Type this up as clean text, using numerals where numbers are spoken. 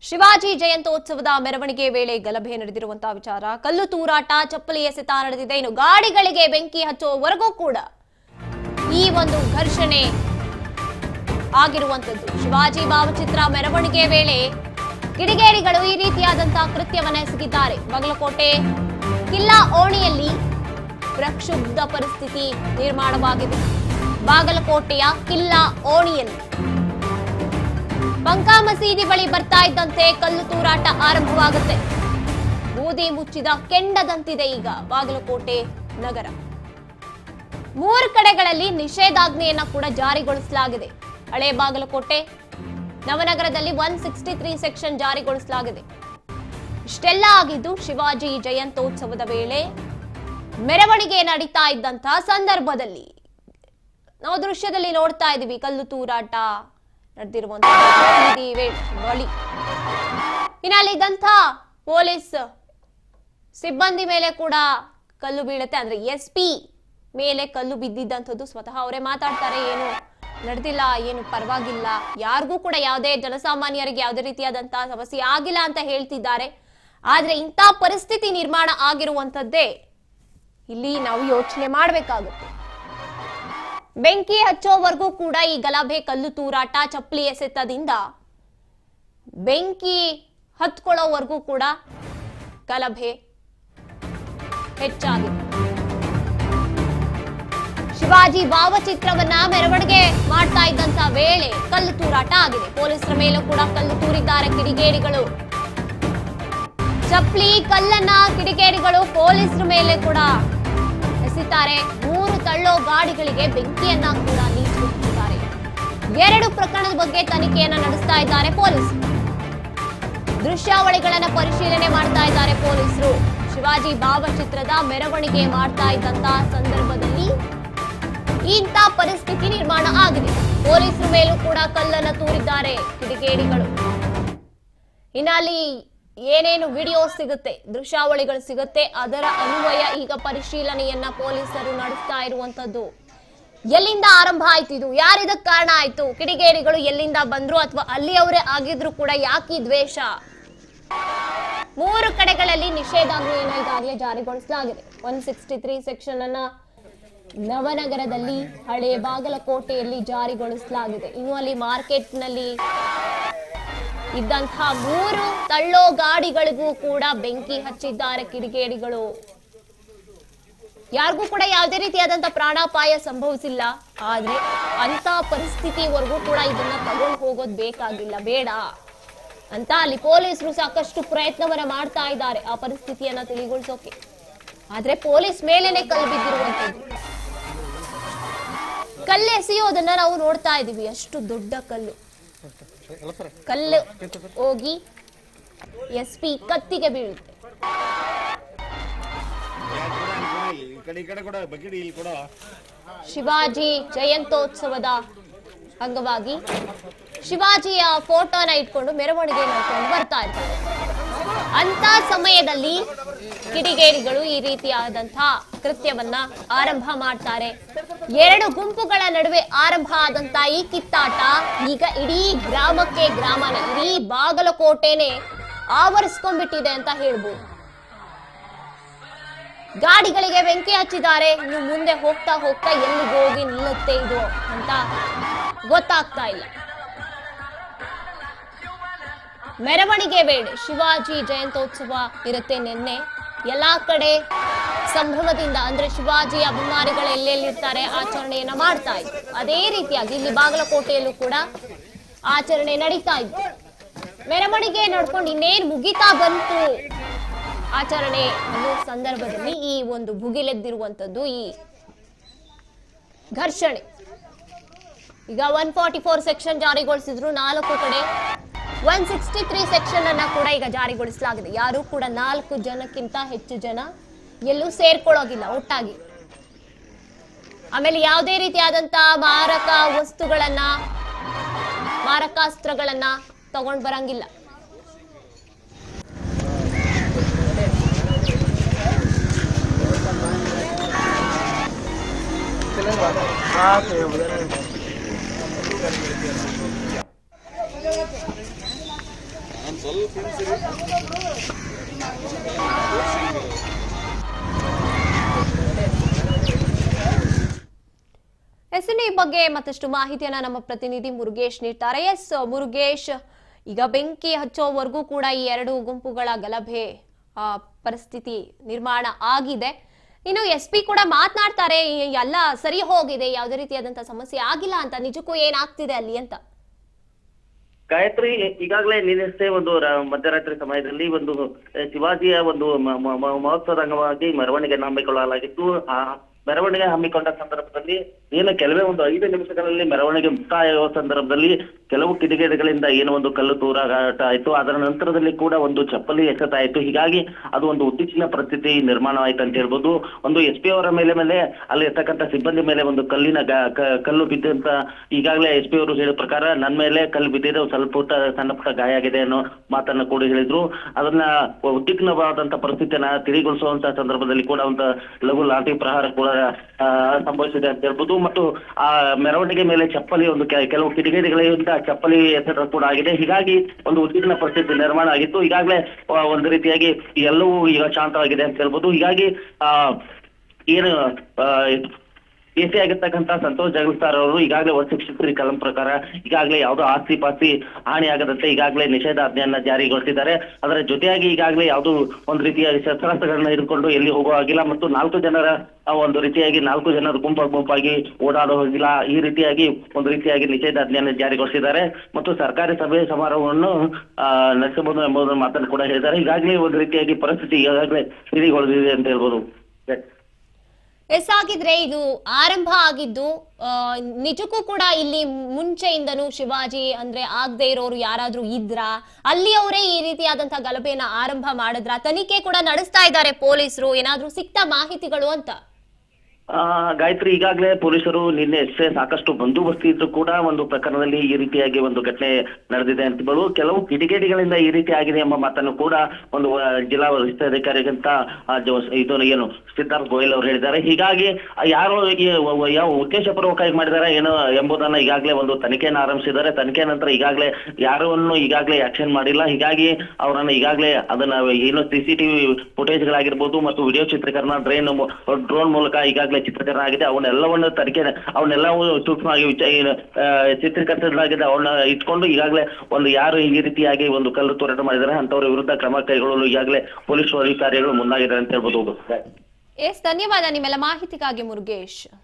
ಶಿವಾಜಿ ಜಯಂತ್ಯೋತ್ಸವದ ಮೆರವಣಿಗೆ ವೇಳೆ ಗಲಭೆ ನಡೆದಿರುವಂತಹ ವಿಚಾರ, ಕಲ್ಲು ತೂರಾಟ, ಚಪ್ಪಲಿ ಎಸೆತ ನಡೆದಿದೆ. ಇನ್ನು ಗಾಡಿಗಳಿಗೆ ಬೆಂಕಿ ಹಚ್ಚುವವರೆಗೂ ಕೂಡ ಈ ಒಂದು ಘರ್ಷಣೆ ಆಗಿರುವಂತದ್ದು. ಶಿವಾಜಿ ಭಾವಚಿತ್ರ ಮೆರವಣಿಗೆ ವೇಳೆ ಕಿಡಿಗೇಡಿಗಳು ಈ ರೀತಿಯಾದಂತಹ ಕೃತ್ಯವನ್ನು ಎಸಗಿದ್ದಾರೆ. ಬಾಗಲಕೋಟೆ ಕಿಲ್ಲಾ ಓಣಿಯಲ್ಲಿ ಪ್ರಕ್ಷುಬ್ಧ ಪರಿಸ್ಥಿತಿ ನಿರ್ಮಾಣವಾಗಿದೆ. ಬಾಗಲಕೋಟೆಯ ಕಿಲ್ಲಾ ಓಣಿಯಲ್ಲಿ ಬಂಕಾ ಮಸೀದಿ ಬಳಿ ಬರ್ತಾ ಇದ್ದಂತೆ ಕಲ್ಲು ತೂರಾಟ ಆರಂಭವಾಗುತ್ತೆ. ಬೂದಿ ಮುಚ್ಚಿದ ಕೆಂಡದಂತಿದೆ ಈಗ ಬಾಗಲಕೋಟೆ ನಗರ. 3 ಕಡೆಗಳಲ್ಲಿ ನಿಷೇಧಾಜ್ಞೆಯನ್ನ ಕೂಡ ಜಾರಿಗೊಳಿಸಲಾಗಿದೆ. ಹಳೆ ಬಾಗಲಕೋಟೆ, ನವನಗರದಲ್ಲಿ 163 ಸೆಕ್ಷನ್ ಜಾರಿಗೊಳಿಸಲಾಗಿದೆ. ಇಷ್ಟೆಲ್ಲ ಆಗಿದ್ದು ಶಿವಾಜಿ ಜಯಂತ್ಯೋತ್ಸವದ ವೇಳೆ ಮೆರವಣಿಗೆ ನಡೀತಾ ಇದ್ದಂತಹ ಸಂದರ್ಭದಲ್ಲಿ ನಾವು ದೃಶ್ಯದಲ್ಲಿ ನೋಡ್ತಾ ಇದೀವಿ ಕಲ್ಲು ತೂರಾಟ ನಡೆದಿರುವಂತಹ ಬಳಿ. ಇನ್ನು ಅಲ್ಲಿದ್ದಂಥ ಪೊಲೀಸ್ ಸಿಬ್ಬಂದಿ ಮೇಲೆ ಕೂಡ ಕಲ್ಲು ಬೀಳುತ್ತೆ. ಅಂದ್ರೆ SP ಮೇಲೆ ಕಲ್ಲು ಬಿದ್ದಿದ್ದಂಥದ್ದು. ಸ್ವತಃ ಅವರೇ ಮಾತಾಡ್ತಾರೆ, ಏನು ನಡೆದಿಲ್ಲ, ಏನು ಪರವಾಗಿಲ್ಲ, ಯಾರಿಗೂ ಕೂಡ ಯಾವುದೇ ಜನಸಾಮಾನ್ಯರಿಗೆ ಯಾವುದೇ ರೀತಿಯಾದಂತಹ ಸಮಸ್ಯೆ ಆಗಿಲ್ಲ ಅಂತ ಹೇಳ್ತಿದ್ದಾರೆ. ಆದ್ರೆ ಇಂಥ ಪರಿಸ್ಥಿತಿ ನಿರ್ಮಾಣ ಆಗಿರುವಂತದ್ದೇ ಇಲ್ಲಿ ನಾವು ಯೋಚನೆ ಮಾಡಬೇಕಾಗುತ್ತೆ. ಬೆಂಕಿ ಹಚ್ಚೋವರೆಗೂ ಕೂಡ ಈ ಗಲಭೆ, ಕಲ್ಲು ತೂರಾಟ, ಚಪ್ಪಲಿ ಎಸೆತದಿಂದ ಬೆಂಕಿ ಹತ್ಕೊಳ್ಳೋವರೆಗೂ ಕೂಡ ಗಲಭೆ ಹೆಚ್ಚಾಗಿದೆ. ಶಿವಾಜಿ ಭಾವಚಿತ್ರವನ್ನ ಮೆರವಣಿಗೆ ಮಾಡ್ತಾ ಇದ್ದಂತ ವೇಳೆ ಕಲ್ಲು ತೂರಾಟ ಆಗಿದೆ. ಪೊಲೀಸರ ಮೇಲೂ ಕೂಡ ಕಲ್ಲು ತೂರಿದ್ದಾರೆ ಕಿಡಿಗೇಡಿಗಳು. ಚಪ್ಪಲಿ ಕಲ್ಲನ್ನ ಕಿಡಿಗೇಡಿಗಳು ಪೊಲೀಸರ ಮೇಲೆ ಕೂಡ ಎಸೆತಾರೆ. 3 ತಳ್ಳೋ ಗಾಡಿಗಳಿಗೆ ಬೆಂಕಿಯನ್ನ ಕೂಡ ನೀಡಿದ್ದಾರೆ. 2 ಪ್ರಕರಣದ ಬಗ್ಗೆ ತನಿಖೆಯನ್ನ ನಡೆಸ್ತಾ ಇದ್ದಾರೆ ಪೊಲೀಸರು. ದೃಶ್ಯಾವಳಿಗಳನ್ನ ಪರಿಶೀಲನೆ ಮಾಡ್ತಾ ಇದ್ದಾರೆ ಪೊಲೀಸರು. ಶಿವಾಜಿ ಭಾವಚಿತ್ರದ ಮೆರವಣಿಗೆ ಮಾಡ್ತಾ ಇದ್ದಂತಹ ಸಂದರ್ಭದಲ್ಲಿ ಇಂಥ ಪರಿಸ್ಥಿತಿ ನಿರ್ಮಾಣ ಆಗಿದೆ. ಪೊಲೀಸರ ಮೇಲೂ ಕೂಡ ಕಲ್ಲನ್ನ ತೂರಿದ್ದಾರೆ ಕಿಡಿಗೇಡಿಗಳು. ಇನ್ನು ಅಲ್ಲಿ ಏನೇನು ವಿಡಿಯೋ ಸಿಗುತ್ತೆ, ದೃಶ್ಯಾವಳಿಗಳು ಸಿಗುತ್ತೆ, ಅದರ ಅನ್ವಯ ಈಗ ಪರಿಶೀಲನೆಯನ್ನ ಪೊಲೀಸರು ನಡೆಸ್ತಾ ಇರುವಂತದ್ದು. ಎಲ್ಲಿಂದ ಆರಂಭ ಆಯ್ತು ಇದು, ಯಾರಿದಕ್ಕೆ ಕಾರಣ ಆಯ್ತು, ಕಿಡಿಗೇಡಿಗಳು ಎಲ್ಲಿಂದ ಬಂದ್ರು ಅಥವಾ ಅಲ್ಲಿ ಅವರೇ ಆಗಿದ್ರು ಕೂಡ ಯಾಕೆ ದ್ವೇಷ? 3 ಕಡೆಗಳಲ್ಲಿ ನಿಷೇಧಾಜ್ಞೆಯನ್ನು ಈಗಾಗಲೇ ಜಾರಿಗೊಳಿಸಲಾಗಿದೆ. 163 ಸೆಕ್ಷನ್ ಅನ್ನ ನವನಗರದಲ್ಲಿ, ಹಳೆ ಬಾಗಲಕೋಟೆಯಲ್ಲಿ ಜಾರಿಗೊಳಿಸಲಾಗಿದೆ. ಇನ್ನು ಅಲ್ಲಿ ಮಾರ್ಕೆಟ್ನಲ್ಲಿ ಇದ್ದಂತಹ 3 ತಳ್ಳೋ ಗಾಡಿಗಳಿಗೂ ಕೂಡ ಬೆಂಕಿ ಹಚ್ಚಿದ್ದಾರೆ ಕಿಡಿಗೇಡಿಗಳು. ಯಾರಿಗೂ ಕೂಡ ಯಾವುದೇ ರೀತಿಯಾದಂತಹ ಪ್ರಾಣಾಪಾಯ ಸಂಭವಿಸಿಲ್ಲ. ಆದ್ರೆ ಅಂತ ಪರಿಸ್ಥಿತಿವರೆಗೂ ಕೂಡ ಇದನ್ನ ತಗೊಂಡು ಹೋಗೋದು ಬೇಕಾಗಿಲ್ಲ, ಬೇಡ ಅಂತ ಅಲ್ಲಿ ಪೊಲೀಸರು ಸಾಕಷ್ಟು ಪ್ರಯತ್ನವನ್ನ ಮಾಡ್ತಾ ಇದ್ದಾರೆ ಆ ಪರಿಸ್ಥಿತಿಯನ್ನ ತಿಳಿಗೊಳಿಸೋಕೆ. ಆದ್ರೆ ಪೊಲೀಸ್ ಮೇಲೇನೆ ಕಲ್ಲು ಬಿದ್ದಿರುವಂತದ್ದು. ಕಲ್ಲು ಎಸೆಯೋದನ್ನ ನಾವು ನೋಡ್ತಾ ಇದೀವಿ. ಅಷ್ಟು ದೊಡ್ಡ ಕಲ್ಲು ಹೋಗಿ SP ಕತ್ತಿಗೆ ಬೀಳುತ್ತೆ. ಶಿವಾಜಿ ಜಯಂತ್ಯೋತ್ಸವದ ಅಂಗವಾಗಿ ಶಿವಾಜಿಯ ಫೋಟೋನ ಇಟ್ಕೊಂಡು ಮೆರವಣಿಗೆ ಮಾಡ್ಕೊಂಡು ಬರ್ತಾ ಇರ್ತಾರೆ. ಅಂತ ಸಮಯದಲ್ಲಿ ಕಿಡಿಗೇಡಿಗಳು ಈ ರೀತಿಯಾದಂತಹ ಕೃತ್ಯವನ್ನ ಆರಂಭ ಮಾಡ್ತಾರೆ. 2 ಗುಂಪುಗಳ ನಡುವೆ ಆರಂಭ ಆದಂತ ಈ ಕಿತ್ತಾಟ ಈಗ ಇಡೀ ಗ್ರಾಮನೇ, ಇಡೀ ಬಾಗಲಕೋಟೆನೆ ಆವರಿಸ್ಕೊಂಡ್ಬಿಟ್ಟಿದೆ ಅಂತ ಹೇಳ್ಬೋದು. ಗಾಡಿಗಳಿಗೆ ಬೆಂಕಿ ಹಚ್ಚಿದ್ದಾರೆ. ಇನ್ನು ಮುಂದೆ ಹೋಗ್ತಾ ಹೋಗ್ತಾ ಎಲ್ಲಿಗೆ ಹೋಗಿ ನಿಲ್ಲುತ್ತೆ ಇದು ಅಂತ ಗೊತ್ತಾಗ್ತಾ ಇಲ್ಲ. ಮೆರವಣಿಗೆ ವೇಳೆ ಶಿವಾಜಿ ಜಯಂತ್ಯೋತ್ಸವ ಇರುತ್ತೆ. ನಿನ್ನೆ ಎಲ್ಲಾ ಕಡೆ ಸಂಭ್ರಮದಿಂದ, ಅಂದ್ರೆ ಶಿವಾಜಿ ಅಭಿಮಾನಿಗಳು ಎಲ್ಲೆಲ್ಲಿರ್ತಾರೆ ಆಚರಣೆಯನ್ನ ಮಾಡ್ತಾ ಇದ್ರು. ಅದೇ ರೀತಿಯಾಗಿ ಇಲ್ಲಿ ಬಾಗಲಕೋಟೆಯಲ್ಲೂ ಕೂಡ ಆಚರಣೆ ನಡೀತಾ ಇತ್ತು. ಮೆರವಣಿಗೆ ನಡ್ಕೊಂಡು ಇನ್ನೇನು ಮುಗಿತಾ ಬಂತು ಆಚರಣೆ ಅನ್ನೋ ಸಂದರ್ಭದಲ್ಲಿ ಈ ಒಂದು ಭುಗಿಲೆದ್ದಿರುವಂತದ್ದು ಈ ಘರ್ಷಣೆ. ಈಗ 144 ಸೆಕ್ಷನ್ ಜಾರಿಗೊಳಿಸಿದ್ರು. 4 ಕಡೆ 163 ಸೆಕ್ಷನ್ ಅನ್ನ ಕೂಡ ಈಗ ಜಾರಿಗೊಳಿಸಲಾಗಿದೆ. ಯಾರು ಕೂಡ 4 ಜನಕ್ಕಿಂತ ಹೆಚ್ಚು ಜನ ಎಲ್ಲೂ ಸೇರ್ಕೊಳ್ಳೋಗಿಲ್ಲ ಒಟ್ಟಾಗಿ. ಆಮೇಲೆ ಯಾವುದೇ ರೀತಿಯಾದಂತಹ ಮಾರಕ ವಸ್ತುಗಳನ್ನ, ಮಾರಕಾಸ್ತ್ರಗಳನ್ನ ತಗೊಂಡ್ ಬರಂಗಿಲ್ಲ. ಈ ಬಗ್ಗೆ ಮತ್ತಷ್ಟು ಮಾಹಿತಿಯನ್ನ ನಮ್ಮ ಪ್ರತಿನಿಧಿ ಮುರುಗೇಶ್ ನೀಡ್ತಾರೆ. ಎಸ್ ಮುರುಗೇಶ್, ಈಗ ಬೆಂಕಿ ಹಚ್ಚೋವರೆಗೂ ಕೂಡ ಈ ಎರಡು ಗುಂಪುಗಳ ಗಲಭೆ ಪರಿಸ್ಥಿತಿ ನಿರ್ಮಾಣ ಆಗಿದೆ. ಇನ್ನು SP ಕೂಡ ಮಾತನಾಡ್ತಾರೆ, ಎಲ್ಲ ಸರಿ ಹೋಗಿದೆ, ಯಾವುದೇ ರೀತಿಯಾದಂತಹ ಸಮಸ್ಯೆ ಆಗಿಲ್ಲ ಅಂತ. ನಿಜಕ್ಕೂ ಏನಾಗ್ತಿದೆ ಅಲ್ಲಿ ಅಂತ? ಗಾಯತ್ರಿ, ಈಗಾಗಲೇ ನಿನ್ನೆಷ್ಟೇ ಒಂದು ಮಧ್ಯರಾತ್ರಿ ಸಮಯದಲ್ಲಿ ಒಂದು ಶಿವಾಜಿಯ ಒಂದು ಮಹೋತ್ಸವದ ಅಂಗವಾಗಿ ಮೆರವಣಿಗೆಯನ್ನು ಹಮ್ಮಿಕೊಳ್ಳಲಾಗಿತ್ತು. ಆ ಮೆರವಣಿಗೆ ಹಮ್ಮಿಕೊಂಡ ಸಂದರ್ಭದಲ್ಲಿ ಏನು ಕೆಲವೇ ಒಂದು 5 ನಿಮಿಷಗಳಲ್ಲಿ ಮೆರವಣಿಗೆ ಮುಕ್ತಾಯವಾಗುವ ಸಂದರ್ಭದಲ್ಲಿ ಕೆಲವು ಕಿಡಿಗೇಡಿಗಳಿಂದ ಏನು ಒಂದು ಕಲ್ಲು ತೂರಾಟ ಆಯಿತು. ಅದರ ನಂತರದಲ್ಲಿ ಕೂಡ ಒಂದು ಚಪ್ಪಲಿ ಎಸೆತಾಯಿತು. ಹೀಗಾಗಿ ಅದು ಒಂದು ಉದ್ವಿಗ್ನ ಪರಿಸ್ಥಿತಿ ನಿರ್ಮಾಣವಾಯಿತು ಅಂತ ಹೇಳ್ಬೋದು. ಒಂದು SP ಅವರ ಮೇಲೆ ಅಲ್ಲಿ ಇರ್ತಕ್ಕಂಥ ಸಿಬ್ಬಂದಿ ಮೇಲೆ ಒಂದು ಕಲ್ಲು ಬಿದ್ದಂತ ಈಗಾಗಲೇ SP ಅವರು ಹೇಳಿದ ಪ್ರಕಾರ ನನ್ನ ಮೇಲೆ ಕಲ್ಲು ಬಿದ್ದಿದೆ, ಸ್ವಲ್ಪ ಸಣ್ಣ ಪುಟ್ಟ ಗಾಯ ಆಗಿದೆ ಅನ್ನೋ ಮಾತನ್ನ ಕೂಡ ಹೇಳಿದ್ರು. ಅದನ್ನ ಉದ್ವಿಗ್ನವಾದಂತ ಪರಿಸ್ಥಿತಿಯನ್ನ ತಿಳಿಗೊಳಿಸುವಂತ ಸಂದರ್ಭದಲ್ಲಿ ಕೂಡ ಒಂದು ಲಘು ಲಾಠಿ ಪ್ರಹಾರ ಕೂಡ ಸಂಭವಿಸಿದೆ ಅಂತ ಹೇಳ್ಬೋದು. ಮತ್ತು ಆ ಮೆರವಣಿಗೆ ಮೇಲೆ ಚಪ್ಪಲಿ ಒಂದು ಕೆಲವು ಕಿಡಿಗೇಡಿಗಳಿಂದ ಚಪ್ಪಲಿ ಎಸೆತ ಕೂಡ ಆಗಿದೆ. ಹೀಗಾಗಿ ಒಂದು ಉದ್ವಿಗ್ನ ಪರಿಸ್ಥಿತಿ ನಿರ್ಮಾಣ ಆಗಿತ್ತು. ಈಗಾಗಲೇ ಒಂದು ರೀತಿಯಾಗಿ ಎಲ್ಲವೂ ಈಗ ಶಾಂತವಾಗಿದೆ ಅಂತ ಹೇಳ್ಬೋದು. ಹೀಗಾಗಿ ಏನು AC ಆಗಿರ್ತಕ್ಕಂಥ ಸಂತೋಷ್ ಜಗಲ್ತಾರ್ ಅವರು ಈಗಾಗಲೇ 163 ಕಲಂ ಪ್ರಕಾರ ಈಗಾಗಲೇ ಯಾವುದೋ ಆಸ್ತಿ ಪಾಸ್ತಿ ಹಾನಿ ಆಗದಂತೆ ಈಗಾಗಲೇ ನಿಷೇಧಾಜ್ಞೆಯನ್ನ ಜಾರಿಗೊಳಿಸಿದ್ದಾರೆ. ಅದರ ಜೊತೆಯಾಗಿ ಈಗಾಗಲೇ ಯಾವುದೋ ಒಂದು ರೀತಿಯ ಶಸ್ತ್ರಾಸ್ತ್ರಗಳನ್ನ ಹಿಡ್ಕೊಂಡು ಎಲ್ಲಿ ಹೋಗೋ ಆಗಿಲ್ಲ ಮತ್ತು 4 ಜನರ ಒಂದು ರೀತಿಯಾಗಿ 4 ಜನರು ಗುಂಪಾಗಿ ಓಡಾಡೋ ಹೋಗಿಲ್ಲ. ಈ ರೀತಿಯಾಗಿ ಒಂದು ರೀತಿಯಾಗಿ ನಿಷೇಧಾಜ್ಞೆಯನ್ನು ಜಾರಿಗೊಳಿಸಿದ್ದಾರೆ ಮತ್ತು ಸರ್ಕಾರಿ ಸಭೆ ಸಮಾರಂಭವನ್ನು ನಡೆಸಬಹುದು ಎಂಬುದನ್ನು ಮಾತನ್ನು ಕೂಡ ಹೇಳಿದ್ದಾರೆ. ಈಗಾಗಲೇ ಒಂದು ರೀತಿಯಾಗಿ ಪರಿಸ್ಥಿತಿ ಈಗಾಗಲೇ ತಿಳಿಗೊಳಿಸಿದೆ ಅಂತ ಹೇಳ್ಬೋದು. ಆಗಿದ್ರೆ ಇದು ಆರಂಭ ಆಗಿದ್ದು ನಿಜಕ್ಕೂ ಕೂಡ ಇಲ್ಲಿ ಮುಂಚೆಯಿಂದನೂ ಶಿವಾಜಿ ಅಂದ್ರೆ ಆಗದೆ ಇರೋರು ಯಾರಾದ್ರೂ ಇದ್ರಾ? ಅಲ್ಲಿಯವರೇ ಈ ರೀತಿಯಾದಂತಹ ಗಲಭೆಯನ್ನ ಆರಂಭ ಮಾಡಿದ್ರ? ತನಿಖೆ ಕೂಡ ನಡೆಸ್ತಾ ಇದ್ದಾರೆ ಪೊಲೀಸರು, ಏನಾದ್ರೂ ಸಿಕ್ತಾ ಮಾಹಿತಿಗಳು ಅಂತ? ಗಾಯತ್ರಿ, ಈಗಾಗಲೇ ಪೊಲೀಸರು ನಿನ್ನೆ ಸಾಕಷ್ಟು ಬಂದೋಬಸ್ತಿ ಇದ್ರು ಕೂಡ ಒಂದು ಪ್ರಕರಣದಲ್ಲಿ ಈ ರೀತಿಯಾಗಿ ಒಂದು ಘಟನೆ ನಡೆದಿದೆ ಅಂತಗಳು ಕೆಲವು ಕಿಡಿಗೇಡಿಗಳಿಂದ ಈ ರೀತಿ ಆಗಿದೆ ಎಂಬ ಮಾತನ್ನು ಕೂಡ ಒಂದು ಜಿಲ್ಲಾ ವರಿಷ್ಠಾಧಿಕಾರಿಗಿಂತ ಇದು ಏನು ಸಿದ್ಧಾರ್ಥ್ ಗೋಯಲ್ ಅವರು ಹೇಳಿದ್ದಾರೆ. ಹೀಗಾಗಿ ಯಾರು ಯಾವ ಉದ್ದೇಶಪೂರ್ವಕವಾಗಿ ಮಾಡಿದ್ದಾರೆ ಏನೋ ಎಂಬುದನ್ನ ಈಗಾಗಲೇ ಒಂದು ತನಿಖೆಯನ್ನು ಆರಂಭಿಸಿದ್ದಾರೆ. ತನಿಖೆ ನಂತರ ಈಗಾಗಲೇ ಯಾರನ್ನು ಈಗಾಗಲೇ ಆಕ್ಷನ್ ಮಾಡಿಲ್ಲ. ಹೀಗಾಗಿ ಅವರನ್ನ ಈಗಾಗಲೇ ಅದನ್ನ ಏನು CCTV ಫುಟೇಜ್ಗಳಾಗಿರ್ಬೋದು ಮತ್ತು ವಿಡಿಯೋ ಚಿತ್ರೀಕರಣ ಡ್ರೋನ್ ಮೂಲಕ ಈಗಾಗಲೇ ಚಿತ್ರೀಕರಣ ಆಗಿದೆ. ಅವನ್ನೆಲ್ಲವೂ ಸೂಕ್ಷ್ಮವಾಗಿ ಚಿತ್ರೀಕರಿಸಲಾಗಿದೆ. ಅವನ್ನ ಇಟ್ಕೊಂಡು ಈಗಾಗಲೇ ಒಂದು ಯಾರು ಈ ರೀತಿಯಾಗಿ ಒಂದು ಕಲ್ಲು ತೂರಾಟ ಮಾಡಿದ್ದಾರೆ ಅಂತವರ ವಿರುದ್ಧ ಕ್ರಮ ಕೈಗೊಳ್ಳಲು ಈಗಾಗಲೇ ಪೊಲೀಸ್ ಅಧಿಕಾರಿಗಳು ಮುಂದಾಗಿದ್ದಾರೆ ಅಂತ ಹೇಳ್ಬೋದು. ಧನ್ಯವಾದ ನಿಮ್ಮೆಲ್ಲ ಮಾಹಿತಿಗಾಗಿ ಮುರುಗೇಶ್.